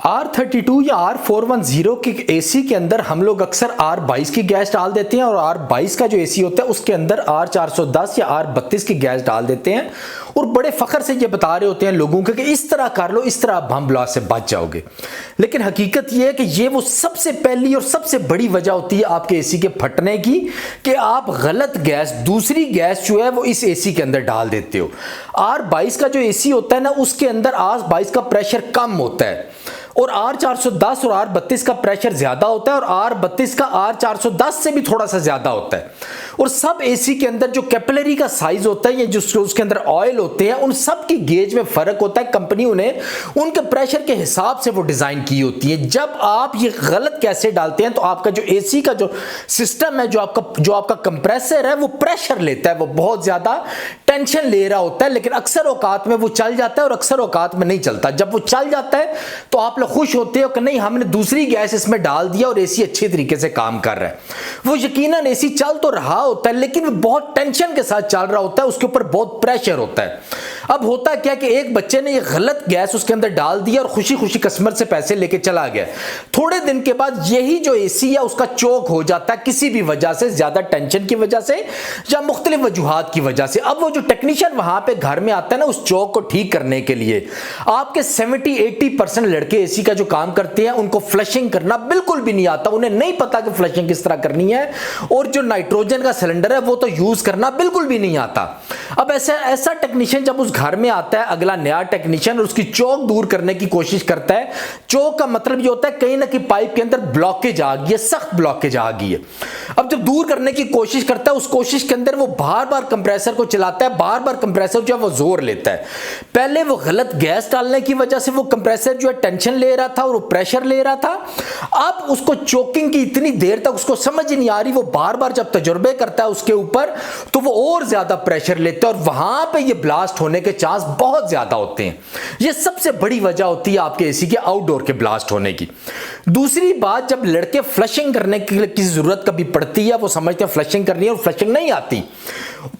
R32 या R410 के AC के अंदर हम लोग अक्सर R22 की गैस डाल देते हैं और R22 का जो एसी होता है उसके अंदर R410 या R32 की गैस डाल देते हैं और बड़े फख्र से ये बता रहे होते हैं लोगों को कि इस तरह कर लो, इस तरह आप बम ब्लास्ट से बच जाओगे। लेकिन हकीकत ये है कि ये वो सबसे पहली और सबसे बड़ी वजह होती है आपके एसी के फटने की कि आप गलत गैस, दूसरी गैस जो है वो इस एसी के अंदर डाल देते हो। R22 का जो एसी होता है ना उसके अंदर R22 का प्रेशर कम होता है और R410 और R32 का प्रेशर ज्यादा होता है और R32 का R410 से भी थोड़ा सा ज्यादा होता है। और सब एसी के अंदर जो कैपिलरी का साइज होता है या जो उसके अंदर ऑयल होते हैं उन सब की गेज में फर्क होता है। कंपनी उन्हें उनके प्रेशर के हिसाब से वो डिजाइन की होती है। जब आप ये गलत कैसे डालते हैं तो आपका जो एसी का जो सिस्टम है, जो आपका कंप्रेसर है, वो प्रेशर लेता है, वो बहुत ज्यादा टेंशन ले रहा होता है। लेकिन अक्सर औकात में वो चल जाता है और अक्सर औकात में नहीं चलता। जब वो चल जाता है तो आप लोग खुश होते हो कि नहीं, हमने दूसरी गैस इसमें डाल दिया और एसी अच्छे तरीके से काम कर रहा है। वो यकीनन एसी चल तो रहा होता है लेकिन वो बहुत टेंशन के साथ चल रहा होता है, उसके ऊपर बहुत प्रेशर होता है। अब होता क्या कि एक बच्चे ने ये गलत गैस उसके अंदर डाल दिया और खुशी खुशी कस्टमर से पैसे लेके चला गया। थोड़े दिन के बाद यही जो एसी है उसका चोक हो जाता है किसी भी वजह से, ज्यादा टेंशन की वजह से या मुख्तलिफ वजूहात की वजह से। अब वो जो टेक्नीशियन वहां पे घर में आता है ना उस चोक को ठीक करने के लिए, आपके 70-80% लड़के एसी का जो काम करते हैं उनको फ्लशिंग करना बिल्कुल भी नहीं आता। उन्हें नहीं पता कि फ्लशिंग किस तरह करनी है और जो नाइट्रोजन का सिलेंडर है वो तो यूज करना बिल्कुल भी नहीं आता। अब ऐसा टेक्नीशियन जब उस घर में आता है, अगला नया टेक्नीशियन, और उसकी चोक दूर करने की कोशिश करता है। चोक का मतलब ये होता है कहीं ना कहीं पाइप के अंदर ब्लॉकेज आ गई है, सख्त ब्लॉकेज आ गई है। अब जब दूर करने की कोशिश करता है, उस कोशिश के अंदर वो बार बार कंप्रेसर को चलाता है, बार बार कंप्रेसर जो है वो जोर लेता है। पहले वो गलत गैस डालने की वजह से वो कंप्रेसर जो है टेंशन ले रहा था और वो प्रेशर ले रहा था। अब उसको चोकिंग की इतनी देर तक उसको समझ ही नहीं आ रही, वो बार बार जब तजुर्बे करता है उसके ऊपर तो वो और ज्यादा प्रेशर लेता है और वहां पे ये ब्लास्ट होने के चांस बहुत ज्यादा होते हैं। ये सबसे बड़ी वजह होती है आपके एसी के आउटडोर के ब्लास्ट होने की। दूसरी बात, जब लड़के फ्लशिंग करने की जरूरत कभी पड़ती है, वो समझते हैं फ्लशिंग करनी है और फ्लशिंग नहीं आती।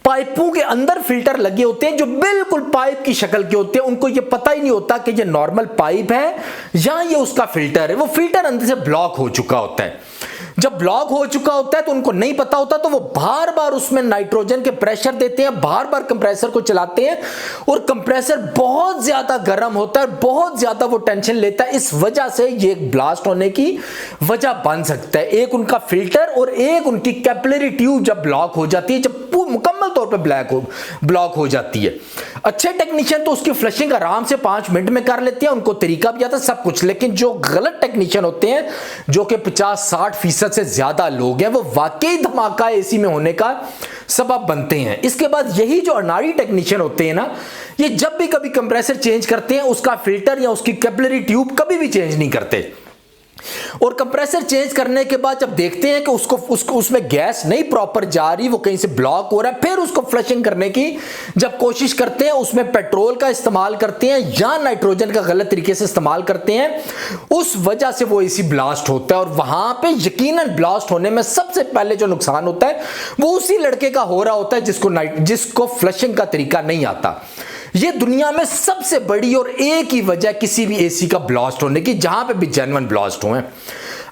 पाइपों के अंदर फिल्टर लगे होते हैं जो बिल्कुल पाइप की शक्ल के होते हैं, उनको ये पता ही नहीं होता कि ये नॉर्मल पाइप है या ये उसका फिल्टर है। वो फिल्टर अंदर से ब्लॉक हो चुका होता है। जब ब्लॉक हो चुका होता है तो उनको नहीं पता होता, तो वो बार बार उसमें नाइट्रोजन के प्रेशर देते हैं, बार बार कंप्रेसर को चलाते हैं और कंप्रेसर बहुत ज्यादा गर्म होता है, बहुत ज्यादा वो टेंशन लेता है। इस वजह से ये एक ब्लास्ट होने की वजह बन सकता है। एक उनका फिल्टर और एक उनकी कैपिलरी ट्यूब जब ब्लॉक हो जाती है, जब मुकम्मल तौर पे ब्लॉक हो जाती है। अच्छे टेक्नीशियन तो उसकी फ्लशिंग आराम से 5 मिनट में कर लेते हैं, उनको तरीका भी आता है सब कुछ। लेकिन जो गलत टेक्नीशियन होते हैं, जो कि 50-60% से ज्यादा लोग हैं, वो वाकई धमाका एसी में होने का सबब बनते हैं। इसके बाद यही जो अनाड़ी टेक्नीशियन होते हैं ना, ये जब भी कभी कंप्रेसर चेंज करते हैं, उसका फिल्टर या उसकी कैपिलरी ट्यूब कभी भी चेंज नहीं करते। और कंप्रेसर चेंज करने के बाद जब देखते हैं कि उसको उसमें गैस नहीं प्रॉपर जा रही, वो कहीं से ब्लॉक हो रहा है, फिर उसको फ्लशिंग करने की जब कोशिश करते हैं, उसमें पेट्रोल का इस्तेमाल करते हैं या नाइट्रोजन का गलत तरीके से इस्तेमाल करते हैं, उस वजह से वो एसी ब्लास्ट होता है। और वहां पे यकीनन ब्लास्ट होने में सबसे पहले जो नुकसान होता है वो उसी लड़के का हो रहा होता है जिसको फ्लशिंग का तरीका नहीं आता। ये दुनिया में सबसे बड़ी और एक ही वजह किसी भी एसी का ब्लास्ट होने की, जहां पे भी जेन्युइन ब्लास्ट हुए।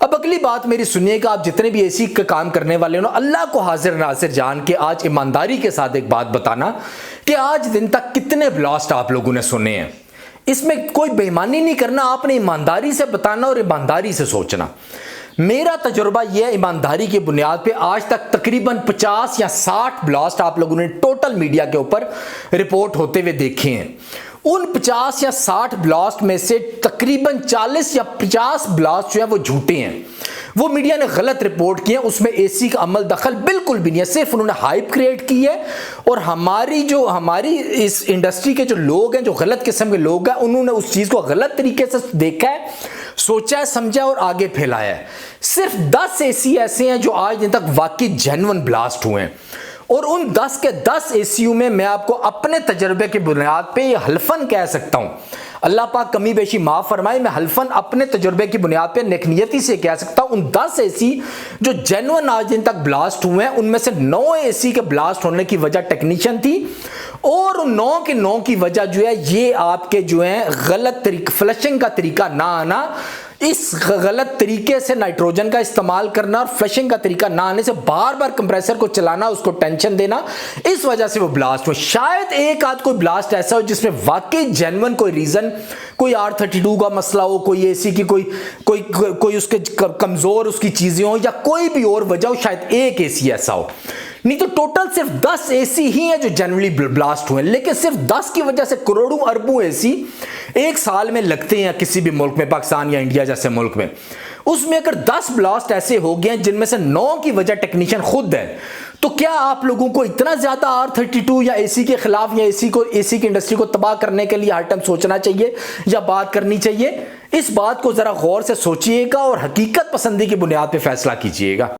अब अगली बात मेरी सुनिएगा, आप जितने भी एसी का काम करने वाले हो ना, अल्लाह को हाजिर नासिर जान के आज ईमानदारी के साथ एक बात बताना कि आज दिन तक कितने ब्लास्ट आप लोगों ने सुने हैं। इसमें कोई बेईमानी नहीं करना, आपने ईमानदारी से बताना और ईमानदारी से सोचना। मेरा तजुर्बा यह है, ईमानदारी की बुनियाद पे आज तक तकरीबन 50 या 60 ब्लास्ट आप लोगों ने टोटल मीडिया के ऊपर रिपोर्ट होते हुए देखे हैं। उन 50 या 60 ब्लास्ट में से तकरीबन 40 या 50 ब्लास्ट जो है वो झूठे हैं, वो मीडिया ने गलत रिपोर्ट किए। उसमें एसी का अमल दखल बिल्कुल भी नहीं है, सिर्फ उन्होंने हाइप क्रिएट की है। और हमारी इस इंडस्ट्री के जो लोग हैं, जो गलत किस्म के लोग हैं, उन्होंने उस चीज को गलत तरीके से देखा है, सोचा है, समझा और आगे फैलाया है। सिर्फ 10 एसी ऐसे हैं जो आज दिन तक वाकई जेन्युइन ब्लास्ट हुए हैं और उन 10 के 10 एसीयू में मैं आपको अपने तजर्बे की बुनियाद पे ये हल्फन कह सकता हूं, अल्लाह पाक कमी बेशी माफ फरमाए। मैं हल्फन अपने तजुर्बे की बुनियाद पर नेकनियती से कह सकता हूं, उन 10 एसी जो जेन्युइन आज दिन तक ब्लास्ट हुए हैं उनमें से 9 एसी के ब्लास्ट होने की वजह टेक्नीशियन थी, और उन 9 के 9 की वजह जो है ये आपके जो है गलत तरीका, फ्लशिंग का तरीका ना आना, इस गलत तरीके से नाइट्रोजन का इस्तेमाल करना और फ्लशिंग का तरीका ना आने से बार बार कंप्रेसर को चलाना, उसको टेंशन देना, इस वजह से वो ब्लास्ट हो। शायद एक आध कोई ब्लास्ट ऐसा हो जिसमें वाकई जेन्युइन कोई रीजन, कोई R32 का मसला हो, कोई एसी की कोई उसके कमजोर उसकी चीजें हो, या कोई भी और वजह हो, शायद एक एसी ऐसा हो। नहीं तो टोटल सिर्फ 10 एसी ही हैं जो जनरली ब्लास्ट हुए, लेकिन सिर्फ 10 की वजह से करोड़ों अरबों एसी एक साल में लगते हैं किसी भी मुल्क में, पाकिस्तान या इंडिया जैसे मुल्क में। उसमें अगर 10 ब्लास्ट ऐसे हो गए जिनमें से 9 की वजह टेक्नीशियन खुद है, तो क्या आप लोगों को इतना ज्यादा R32 या एसी के खिलाफ या एसी की इंडस्ट्री को तबाह करने के लिए हर टाइम सोचना चाहिए या बात करनी चाहिए? इस बात को जरा गौर से सोचिएगा और हकीकत पसंदी की बुनियाद पर फैसला कीजिएगा।